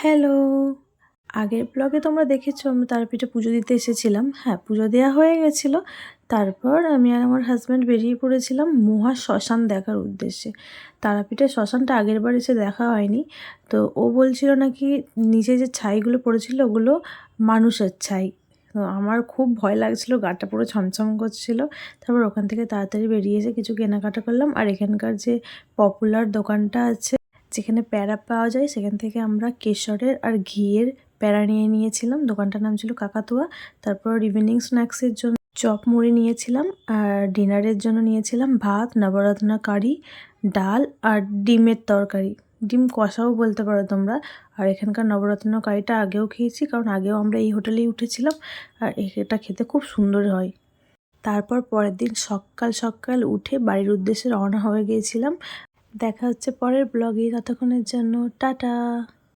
Hello! আগের ব্লগে তোমরা দেখেছো আমরা তারাপীঠে পুজো দিতে এসেছিলাম। হ্যাঁ, পুজো দেওয়া হয়ে গেছিলো। তারপর আমি আর আমার হাসব্যান্ড বেরিয়ে পড়েছিলাম মহা শ্মশান দেখার উদ্দেশ্যে। তারাপীঠের শ্মশানটা আগেরবার এসে দেখা হয়নি। তো ও বলছিল নাকি নিচে যে ছাইগুলো পড়েছিল ওগুলো মানুষের ছাই। তো আমার খুব ভয় লাগছিল, গাটা পুরো ছমছম করছিল। তারপর ওখান থেকে তাড়াতাড়ি বেরিয়ে এসে কিছু কেনাকাটা করলাম। আর এখানকার যে পপুলার দোকানটা আছে যেখানে প্যাড়া পাওয়া যায় সেখান থেকে আমরা কেশরের আর ঘিয়ের প্যাড়া নিয়ে নিয়েছিলাম। দোকানটার নাম ছিল কাকাতুয়া। তারপর ইভিনিং স্ন্যাক্সের জন্য চপ মুড়ি নিয়েছিলাম। আর ডিনারের জন্য নিয়েছিলাম ভাত, নবরত্ন কারি, ডাল আর ডিমের তরকারি। ডিম কষাও বলতে পারো তোমরা। আর এখানকার নবরত্ন কারিটা আগেও খেয়েছি, কারণ আগেও আমরা এই হোটেলেই উঠেছিলাম। আর এটা খেতে খুব সুন্দর হয়। তারপর পরের দিন সকাল সকাল উঠে বাড়ির উদ্দেশ্যে রওনা হয়ে গিয়েছিলাম। দেখা হচ্ছে পরের ব্লগে। ততক্ষণের জন্য টাটা।